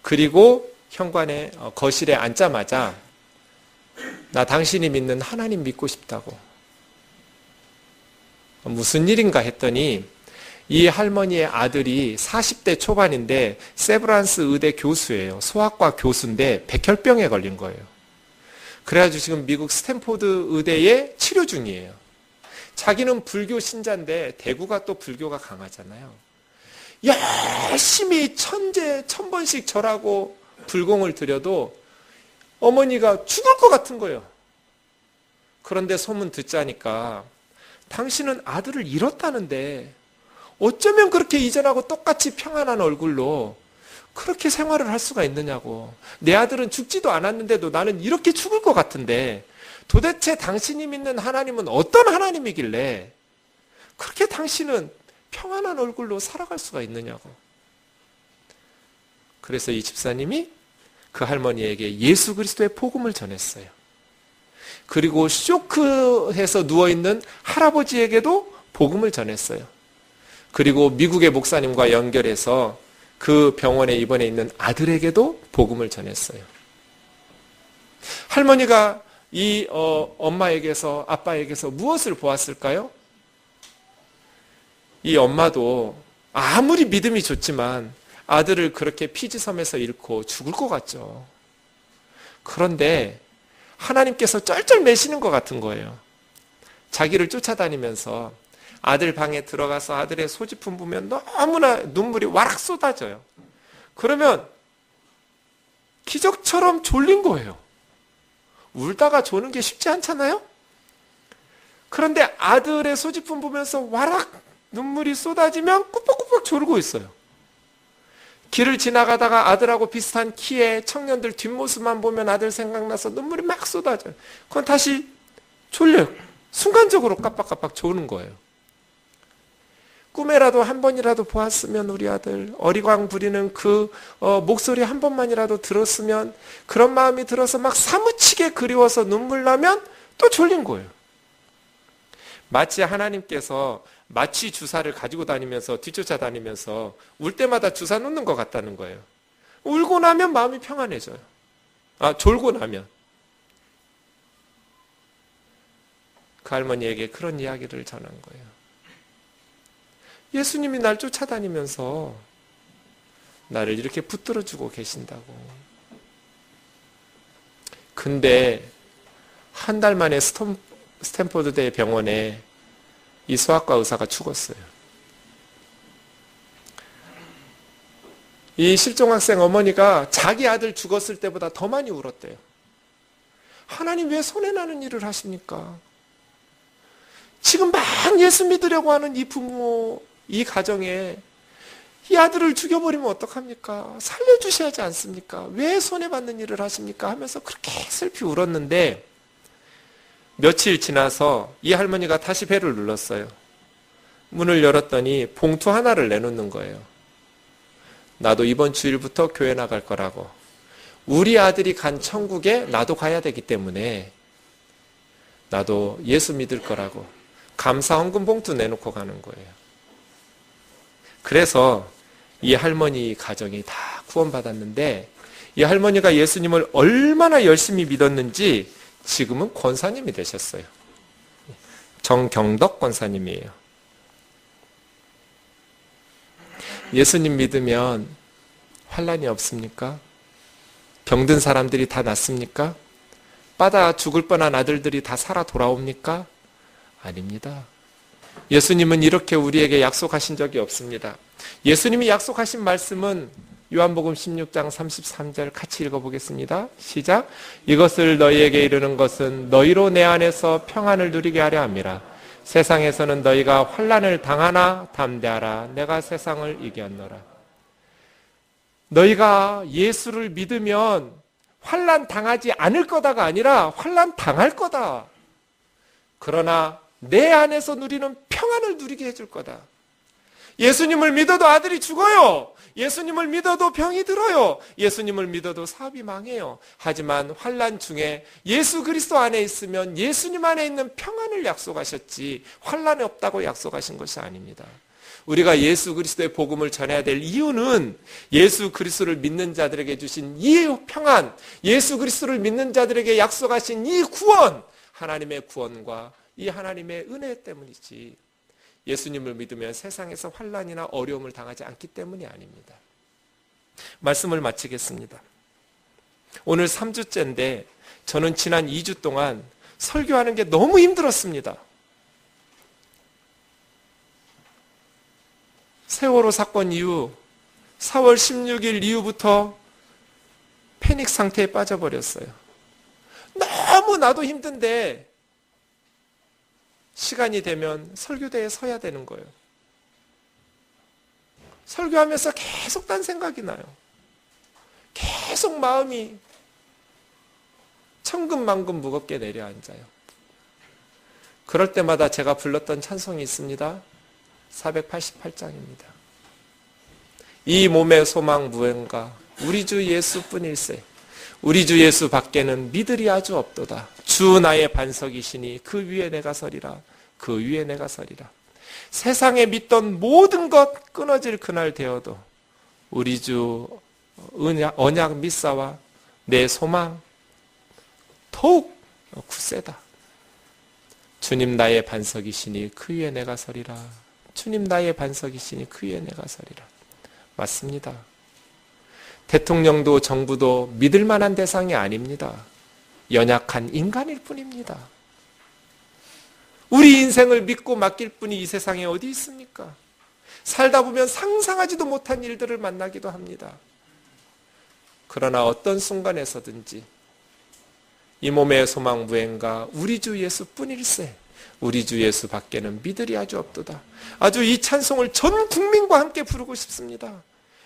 그리고 현관에 거실에 앉자마자 나 당신이 믿는 하나님 믿고 싶다고. 무슨 일인가 했더니 이 할머니의 아들이 40대 초반인데 세브란스 의대 교수예요. 소아과 교수인데 백혈병에 걸린 거예요. 그래가지고 지금 미국 스탠포드 의대에 치료 중이에요. 자기는 불교 신자인데 대구가 또 불교가 강하잖아요. 열심히 1000번씩 절하고 불공을 드려도 어머니가 죽을 것 같은 거예요. 그런데 소문 듣자니까 당신은 아들을 잃었다는데 어쩌면 그렇게 이전하고 똑같이 평안한 얼굴로 그렇게 생활을 할 수가 있느냐고. 내 아들은 죽지도 않았는데도 나는 이렇게 죽을 것 같은데 도대체 당신이 믿는 하나님은 어떤 하나님이길래 그렇게 당신은 평안한 얼굴로 살아갈 수가 있느냐고. 그래서 이 집사님이 그 할머니에게 예수 그리스도의 복음을 전했어요. 그리고 쇼크해서 누워있는 할아버지에게도 복음을 전했어요. 그리고 미국의 목사님과 연결해서 그 병원에 입원해 있는 아들에게도 복음을 전했어요. 할머니가 이 엄마에게서, 아빠에게서 무엇을 보았을까요? 이 엄마도 아무리 믿음이 좋지만 아들을 그렇게 피지섬에서 잃고 죽을 것 같죠. 그런데 하나님께서 쩔쩔 매시는 것 같은 거예요. 자기를 쫓아다니면서 아들 방에 들어가서 아들의 소지품 보면 너무나 눈물이 와락 쏟아져요. 그러면 기적처럼 졸린 거예요. 울다가 조는 게 쉽지 않잖아요? 그런데 아들의 소지품 보면서 와락 눈물이 쏟아지면 꾸벅꾸벅 졸고 있어요. 길을 지나가다가 아들하고 비슷한 키의 청년들 뒷모습만 보면 아들 생각나서 눈물이 막 쏟아져요. 그건 다시 졸려요. 순간적으로 깜빡깜빡 조는 거예요. 꿈에라도 한 번이라도 보았으면 우리 아들 어리광 부리는 그 목소리 한 번만이라도 들었으면, 그런 마음이 들어서 막 사무치게 그리워서 눈물 나면 또 졸린 거예요. 마치 하나님께서 마취 주사를 가지고 다니면서 뒤쫓아다니면서 울 때마다 주사 놓는 것 같다는 거예요. 울고 나면 마음이 평안해져요. 졸고 나면. 그 할머니에게 그런 이야기를 전한 거예요. 예수님이 날 쫓아다니면서 나를 이렇게 붙들어주고 계신다고. 근데 한 달 만에 스탠포드대 병원에 이 소아과 의사가 죽었어요. 이 실종학생 어머니가 자기 아들 죽었을 때보다 더 많이 울었대요. 하나님 왜 손해나는 일을 하십니까? 지금 막 예수 믿으려고 하는 이 부모, 이 가정에 이 아들을 죽여버리면 어떡합니까? 살려주셔야지 않습니까? 왜 손해받는 일을 하십니까? 하면서 그렇게 슬피 울었는데, 며칠 지나서 이 할머니가 다시 배를 눌렀어요. 문을 열었더니 봉투 하나를 내놓는 거예요. 나도 이번 주일부터 교회 나갈 거라고. 우리 아들이 간 천국에 나도 가야 되기 때문에 나도 예수 믿을 거라고. 감사 헌금 봉투 내놓고 가는 거예요. 그래서 이 할머니 가정이 다 구원받았는데, 이 할머니가 예수님을 얼마나 열심히 믿었는지 지금은 권사님이 되셨어요. 정경덕 권사님이에요. 예수님 믿으면 환난이 없습니까? 병든 사람들이 다 낫습니까? 빠다 죽을 뻔한 아들들이 다 살아 돌아옵니까? 아닙니다. 예수님은 이렇게 우리에게 약속하신 적이 없습니다. 예수님이 약속하신 말씀은 요한복음 16장 33절 같이 읽어보겠습니다. 시작. 이것을 너희에게 이르는 것은 너희로 내 안에서 평안을 누리게 하려 함이라. 세상에서는 너희가 환난을 당하나 담대하라. 내가 세상을 이겼노라. 너희가 예수를 믿으면 환난 당하지 않을 거다가 아니라 환난 당할 거다. 그러나 내 안에서 누리는 평안을 누리게 해줄 거다. 예수님을 믿어도 아들이 죽어요. 예수님을 믿어도 병이 들어요. 예수님을 믿어도 사업이 망해요. 하지만 환난 중에 예수 그리스도 안에 있으면 예수님 안에 있는 평안을 약속하셨지 환난이 없다고 약속하신 것이 아닙니다. 우리가 예수 그리스도의 복음을 전해야 될 이유는 예수 그리스도를 믿는 자들에게 주신 이 평안, 예수 그리스도를 믿는 자들에게 약속하신 이 구원, 하나님의 구원과 이 하나님의 은혜 때문이지, 예수님을 믿으면 세상에서 환난이나 어려움을 당하지 않기 때문이 아닙니다. 말씀을 마치겠습니다. 오늘 3주째인데 저는 지난 2주 동안 설교하는 게 너무 힘들었습니다. 세월호 사건 이후 4월 16일 이후부터 패닉 상태에 빠져버렸어요. 너무 나도 힘든데 시간이 되면 설교대에 서야 되는 거예요. 설교하면서 계속 딴 생각이 나요. 계속 마음이 천근만근 무겁게 내려앉아요. 그럴 때마다 제가 불렀던 찬송이 있습니다. 488장입니다. 이 몸의 소망 무언가 우리 주 예수뿐일세. 우리 주 예수 밖에는 믿으리 아주 없도다. 주 나의 반석이시니 그 위에 내가 서리라. 그 위에 내가 서리라. 세상에 믿던 모든 것 끊어질 그날 되어도 우리 주 언약 미사와 내 소망 더욱 굳세다. 주님 나의 반석이시니 그 위에 내가 서리라. 주님 나의 반석이시니 그 위에 내가 서리라. 맞습니다. 대통령도 정부도 믿을 만한 대상이 아닙니다. 연약한 인간일 뿐입니다. 우리 인생을 믿고 맡길 분이 이 세상에 어디 있습니까? 살다 보면 상상하지도 못한 일들을 만나기도 합니다. 그러나 어떤 순간에서든지 이 몸의 소망 무행가 우리 주 예수뿐일세. 우리 주 예수 밖에는 믿으리 아주 없도다. 아주 이 찬송을 전 국민과 함께 부르고 싶습니다.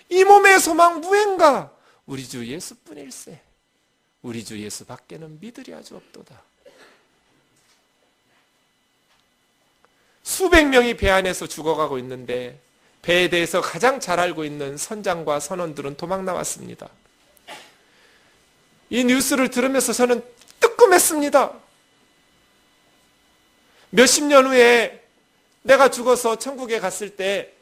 이 몸의 소망 무행가 우리 주 예수뿐일세. 우리 주 예수 밖에는 믿으리 아주 없도다. 수백 명이 배 안에서 죽어가고 있는데 배에 대해서 가장 잘 알고 있는 선장과 선원들은 도망 나왔습니다. 이 뉴스를 들으면서 저는 뜨끔했습니다. 몇십 년 후에 내가 죽어서 천국에 갔을 때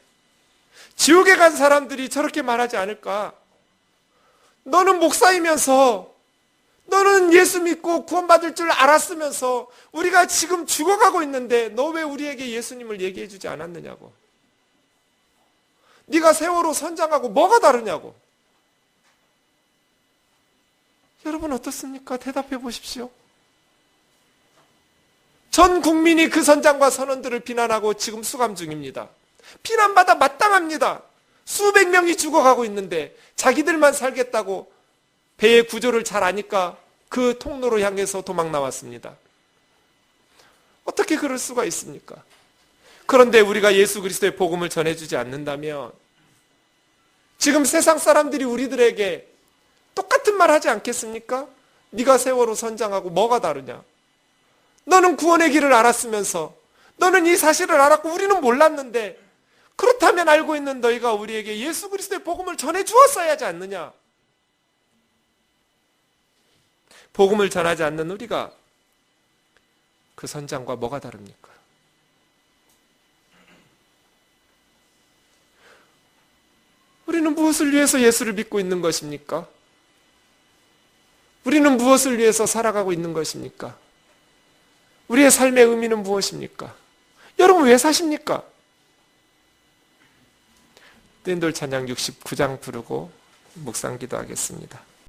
지옥에 간 사람들이 저렇게 말하지 않을까? 너는 목사이면서 너는 예수 믿고 구원받을 줄 알았으면서 우리가 지금 죽어가고 있는데 너 왜 우리에게 예수님을 얘기해 주지 않았느냐고. 네가 세월호 선장하고 뭐가 다르냐고. 여러분 어떻습니까? 대답해 보십시오. 전 국민이 그 선장과 선원들을 비난하고 지금 수감 중입니다. 비난받아 마땅합니다. 수백 명이 죽어가고 있는데 자기들만 살겠다고 배의 구조를 잘 아니까 그 통로로 향해서 도망 나왔습니다. 어떻게 그럴 수가 있습니까? 그런데 우리가 예수 그리스도의 복음을 전해주지 않는다면 지금 세상 사람들이 우리들에게 똑같은 말 하지 않겠습니까? 네가 세월호 선장하고 뭐가 다르냐? 너는 구원의 길을 알았으면서 너는 이 사실을 알았고 우리는 몰랐는데 그렇다면 알고 있는 너희가 우리에게 예수 그리스도의 복음을 전해주었어야 하지 않느냐? 복음을 전하지 않는 우리가 그 선장과 뭐가 다릅니까? 우리는 무엇을 위해서 예수를 믿고 있는 것입니까? 우리는 무엇을 위해서 살아가고 있는 것입니까? 우리의 삶의 의미는 무엇입니까? 여러분 왜 사십니까? 뜬돌 찬양 69장 부르고 묵상 기도하겠습니다.